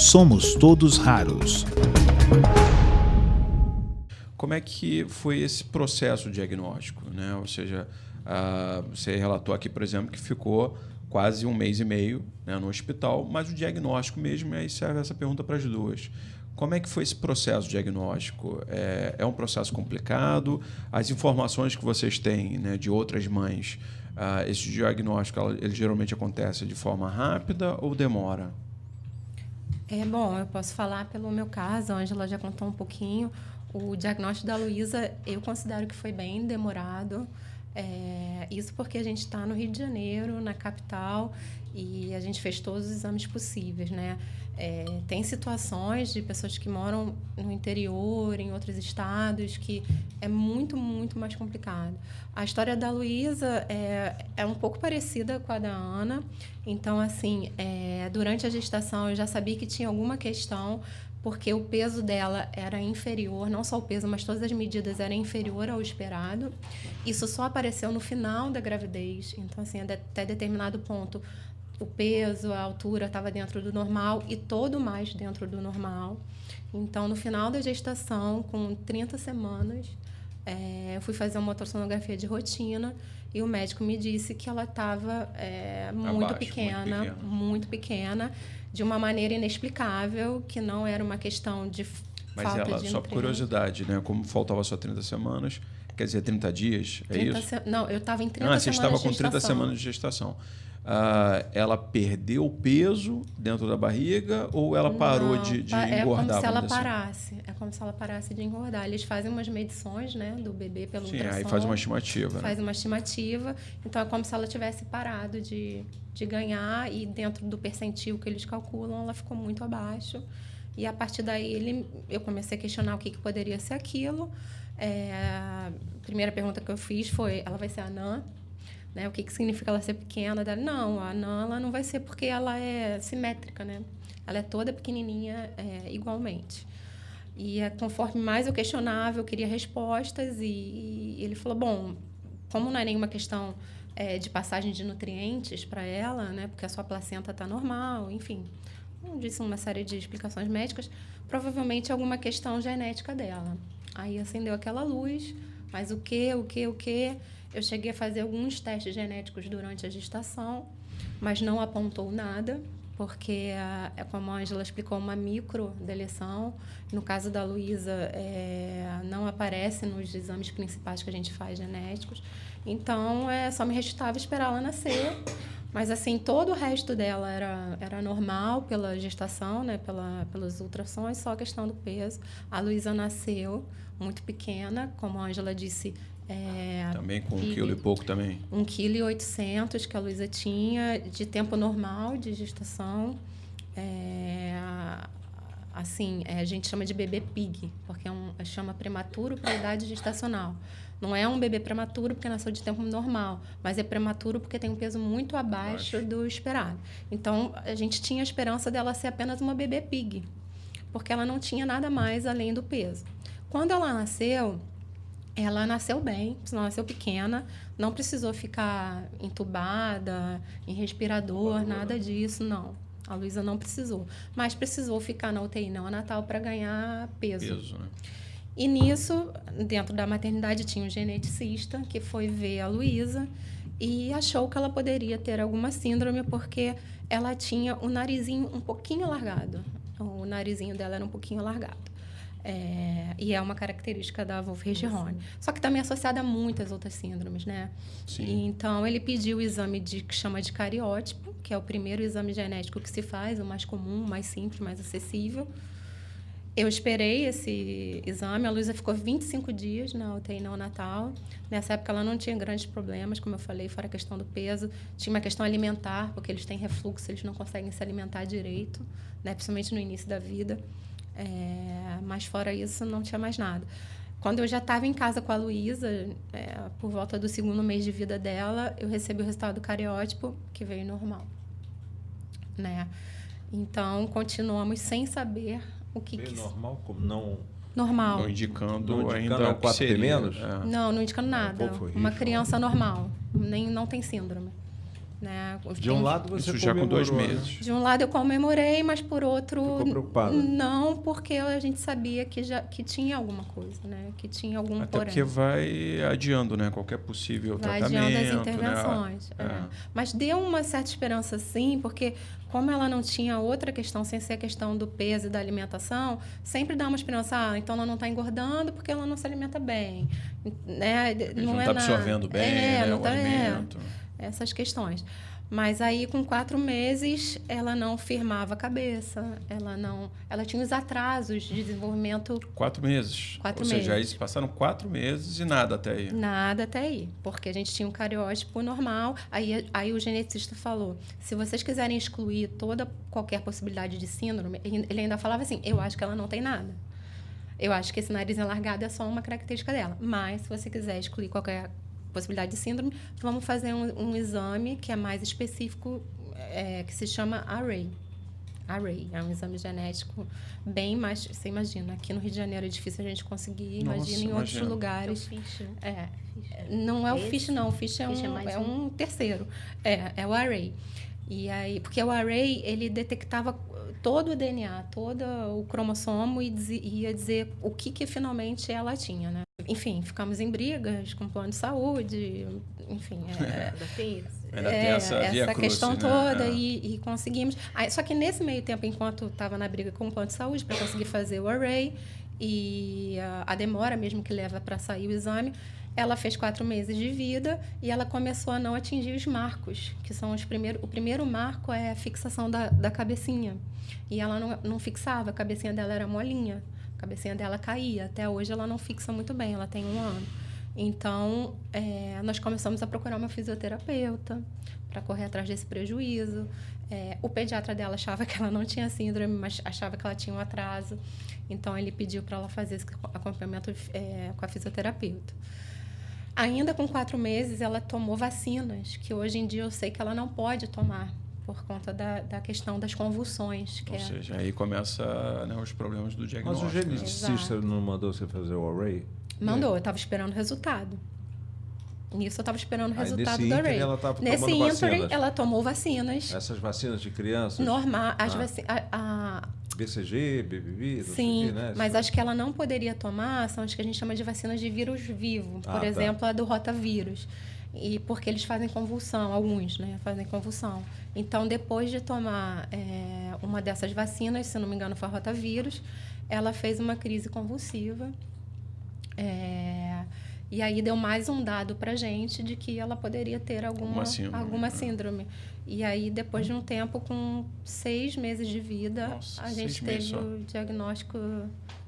Somos todos raros. Como é que foi esse processo diagnóstico, né? Ou seja, você relatou aqui, por exemplo, que ficou quase 1 mês e meio, né, no hospital, mas o diagnóstico mesmo, aí serve essa pergunta para as duas. Como é que foi esse processo diagnóstico? É um processo complicado? As informações que vocês têm, né, de outras mães, esse diagnóstico ele geralmente acontece de forma rápida ou demora? Bom, eu posso falar pelo meu caso, a Ângela já contou um pouquinho. O diagnóstico da Luísa, eu considero que foi bem demorado. Isso porque a gente está no Rio de Janeiro, na capital, e a gente fez todos os exames possíveis, né? Tem situações de pessoas que moram no interior, em outros estados, que é muito, muito mais complicado. A história da Luísa é um pouco parecida com a da Ana. Então, assim, durante a gestação eu já sabia que tinha alguma questão, porque o peso dela era inferior, não só o peso, mas todas as medidas eram inferior ao esperado. Isso só apareceu no final da gravidez. Então, assim, até determinado ponto, o peso, a altura estava dentro do normal e todo mais dentro do normal. Então, no final da gestação, com 30 semanas, eu fui fazer uma ultrassonografia de rotina e o médico me disse que ela estava muito pequena, de uma maneira inexplicável, que não era uma questão de falta de só por curiosidade, né? Como faltava só 30 semanas, quer dizer, 30 dias, é isso? Não, eu estava em 30 semanas de gestação. Você estava com 30 semanas de gestação. Ela perdeu peso dentro da barriga ou ela parou de engordar? É como se ela parasse. É como se ela parasse de engordar. Eles fazem umas medições, né, do bebê pelo ultrassom. Aí faz uma estimativa. Faz uma estimativa. Então, é como se ela tivesse parado de ganhar e dentro do percentil que eles calculam, ela ficou muito abaixo. E, a partir daí, eu comecei a questionar o que poderia ser aquilo. A primeira pergunta que eu fiz foi, ela vai ser anã? Né? O que significa ela ser pequena? Não, a anã ela não vai ser porque ela é simétrica, né? Ela é toda pequenininha igualmente. E conforme mais eu questionava, eu queria respostas e ele falou, bom, como não é nenhuma questão de passagem de nutrientes para ela, né? Porque a sua placenta está normal, enfim. Não disse uma série de explicações médicas, provavelmente alguma questão genética dela. Aí acendeu aquela luz, mas o quê? Eu cheguei a fazer alguns testes genéticos durante a gestação, mas não apontou nada, porque, como a Ângela explicou, uma microdeleção. No caso da Luísa, não aparece nos exames principais que a gente faz genéticos. Então, só me restava esperar ela nascer. Mas, assim, todo o resto dela era normal pela gestação, né, pelos ultrassons, só a questão do peso. A Luísa nasceu muito pequena, como a Ângela disse. Também com 1 quilo e pouco também? 1,8 kg que a Luísa tinha de tempo normal de gestação. Assim, a gente chama de bebê pig, porque chama prematuro para a idade gestacional. Não é um bebê prematuro porque nasceu de tempo normal, mas é prematuro porque tem um peso muito abaixo do esperado. Então, a gente tinha a esperança dela ser apenas uma bebê pig, porque ela não tinha nada mais além do peso. Quando ela nasceu bem, ela nasceu pequena, não precisou ficar entubada, em respirador, nada disso, não. A Luísa não precisou, mas precisou ficar na UTI neonatal para ganhar peso. Né? E nisso, dentro da maternidade, tinha um geneticista que foi ver a Luísa e achou que ela poderia ter alguma síndrome porque ela tinha o narizinho um pouquinho alargado. O narizinho dela era um pouquinho alargado. E é uma característica da Wolff-Rayet-Horne. Só que também associada a muitas outras síndromes, né? Sim. Então, ele pediu o exame que chama de cariótipo, que é o primeiro exame genético que se faz, o mais comum, mais simples, mais acessível. Eu esperei esse exame. A Luísa ficou 25 dias na UTI neonatal. Nessa época, ela não tinha grandes problemas, como eu falei, fora a questão do peso. Tinha uma questão alimentar, porque eles têm refluxo, eles não conseguem se alimentar direito, né? Principalmente no início da vida. Mas fora isso, não tinha mais nada. Quando eu já estava em casa com a Luísa, por volta do 2º mês de vida dela, eu recebi o resultado do cariótipo, que veio normal. Né? Então, continuamos sem saber o que... Veio normal? Como não... Normal. Não indicando ainda o que seria. Não indicando nada. Uma criança normal. Não tem síndrome. Né? De um lado você Isso já com 2 comemorou, né? meses. De um lado eu comemorei, mas por outro Ficou preocupada? não, porque a gente sabia que tinha alguma coisa, né? Que tinha algum Até porém. porque vai adiando, né? Qualquer possível Vai tratamento. adiando as intervenções. Né? É. Mas deu uma certa esperança, sim, porque como ela não tinha outra questão, sem ser a questão do peso e da alimentação, sempre dá uma esperança, então ela não está engordando porque ela não se alimenta bem. Né? Não está absorvendo bem, né, não o tá, alimento. Essas questões. Mas aí, com 4 meses, ela não firmava a cabeça, ela tinha os atrasos de desenvolvimento. 4 meses. 4 Ou seja, meses. aí passaram 4 meses e nada até aí. Nada até aí, porque a gente tinha um cariótipo normal. Aí o geneticista falou, se vocês quiserem excluir qualquer possibilidade de síndrome, ele ainda falava assim, eu acho que ela não tem nada. Eu acho que esse nariz enlargado é só uma característica dela. Mas, se você quiser excluir qualquer possibilidade de síndrome, vamos fazer um exame que é mais específico, que se chama Array. Array é um exame genético bem mais... Você imagina, aqui no Rio de Janeiro é difícil a gente conseguir, imagina em outros lugares. É o FISH. Não é o Esse? FISH, não. O FISH FISH é mais um terceiro. É o Array. E aí, porque o Array, ele detectava todo o DNA, todo o cromossomo e ia dizer o que finalmente ela tinha, né? Enfim, ficamos em brigas com o plano de saúde, enfim. Ainda tem essa questão crucis, toda né? e conseguimos. Só que nesse meio tempo, enquanto estava na briga com o plano de saúde para conseguir fazer o Array e a demora mesmo que leva para sair o exame, ela fez 4 meses de vida e ela começou a não atingir os marcos, que são o primeiro marco é a fixação da cabecinha. E ela não fixava, a cabecinha dela era molinha, a cabecinha dela caía. Até hoje ela não fixa muito bem, ela tem 1 ano. Então, nós começamos a procurar uma fisioterapeuta para correr atrás desse prejuízo. O pediatra dela achava que ela não tinha síndrome, mas achava que ela tinha um atraso. Então, ele pediu para ela fazer esse acompanhamento com a fisioterapeuta. Ainda com 4 meses, ela tomou vacinas, que hoje em dia eu sei que ela não pode tomar, por conta da questão das convulsões. Ou seja, aí começa, né, os problemas do Mas diagnóstico. o geneticista não mandou você fazer o Array? Mandou, eu estava esperando o resultado. Nisso eu estava esperando o resultado nesse do ínterim, Array. ela estava Nesse tomando ínterim, vacinas. ela tomou vacinas. Essas vacinas de crianças? Normal, BCG, BBB, não sei o sim, quê, né? mas as que ela não poderia tomar são as que a gente chama de vacinas de vírus vivo. Por tá. exemplo, a do rotavírus. E porque eles fazem convulsão, alguns, né? Fazem convulsão. Então, depois de tomar uma dessas vacinas, se não me engano foi a rotavírus, ela fez uma crise convulsiva. E aí deu mais um dado para a gente de que ela poderia ter alguma síndrome. E aí, depois de um tempo, com 6 meses de vida, Nossa, a gente 6 meses teve só. o diagnóstico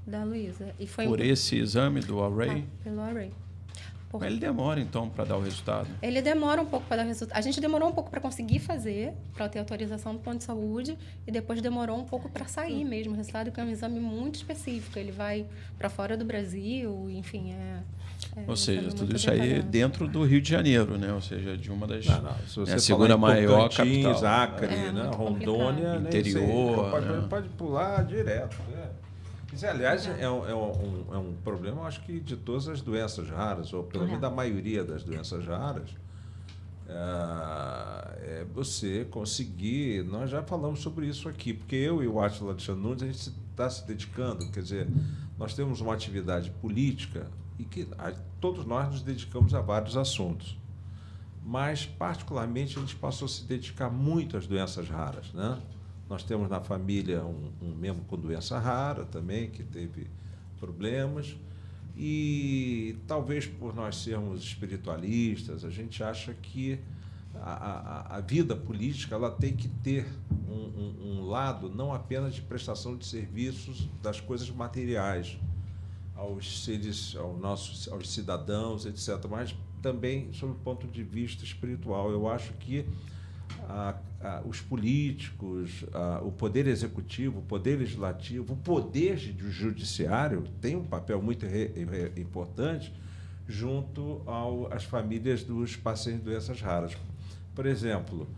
da Luísa. E foi Por esse exame do Array? pelo Array. Mas ele demora, então, para dar o resultado. Ele demora um pouco para dar resultado. A gente demorou um pouco para conseguir fazer, para ter autorização do plano de saúde, e depois demorou um pouco para sair mesmo o resultado, que é um exame muito específico. Ele vai para fora do Brasil, enfim, Ou seja, exame tudo muito isso aí detalhado. dentro do Rio de Janeiro, né? Ou seja, de uma das... Não, se você a segunda falar em maior Tocantins, capital. Acre, né? muito Rondônia, complicado. nem sei. Interior, né? Pode pular direto. Isso, aliás, é um problema, eu acho que de todas as doenças raras, ou pelo menos da maioria das doenças raras, é você conseguir... Nós já falamos sobre isso aqui, porque eu e o Átila Alexandre Nunes, a gente está se dedicando, quer dizer, nós temos uma atividade política e que todos nós nos dedicamos a vários assuntos. Mas, particularmente, a gente passou a se dedicar muito às doenças raras, né? Nós temos na família um membro com doença rara também, que teve problemas. E talvez por nós sermos espiritualistas, a gente acha que a vida política ela tem que ter um lado não apenas de prestação de serviços das coisas materiais aos seres, aos cidadãos, etc., mas também sob o ponto de vista espiritual. Eu acho que os políticos, o poder executivo, o poder legislativo, o poder judiciário tem um papel muito importante junto às famílias dos pacientes de doenças raras. Por exemplo,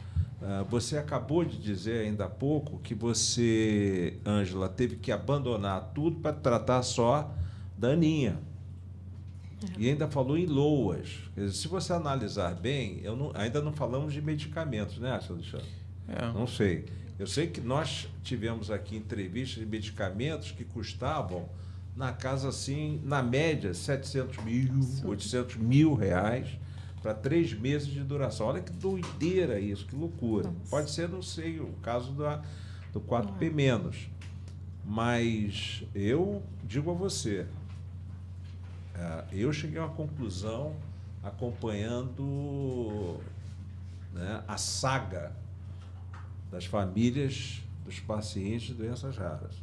você acabou de dizer ainda há pouco que você, Ângela, teve que abandonar tudo para tratar só da Aninha. E ainda falou em LOAS. Quer dizer, se você analisar bem, ainda não falamos de medicamentos, né, Alexandre? Não sei. Eu sei que nós tivemos aqui entrevistas de medicamentos que custavam na casa, assim, na média, 700 mil, 800 mil reais para 3 meses de duração. Olha que doideira isso, que loucura. Nossa. Pode ser, não sei, o caso do 4P-. Mas eu digo a você, eu cheguei a uma conclusão acompanhando, né, a saga das famílias dos pacientes de doenças raras.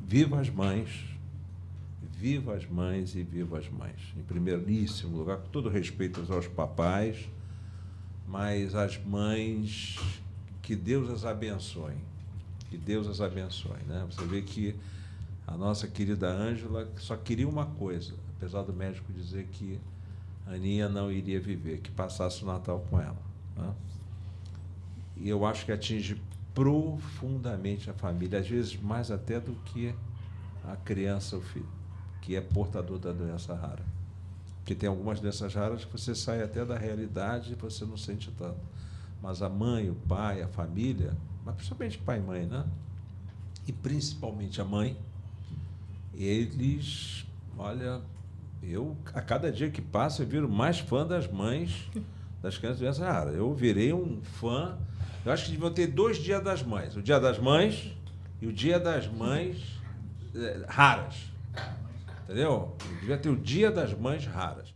Viva as mães e viva as mães. Em primeiríssimo lugar, com todo respeito aos papais, mas as mães, que Deus as abençoe. Que Deus as abençoe, né? Você vê que a nossa querida Ângela só queria uma coisa, apesar do médico dizer que a Aninha não iria viver, que passasse o Natal com ela, né? E eu acho que atinge profundamente a família, às vezes mais até do que a criança ou filho, que é portador da doença rara. Porque tem algumas doenças raras que você sai até da realidade e você não sente tanto. Mas a mãe, o pai, a família, mas principalmente pai e mãe, né? E principalmente a mãe, eles, olha, eu, a cada dia que passa, eu viro mais fã das mães das crianças de doença rara. Eu virei um fã. Eu acho que deviam ter 2 dias das mães. O dia das mães e o dia das mães raras. Entendeu? Devia ter o dia das mães raras.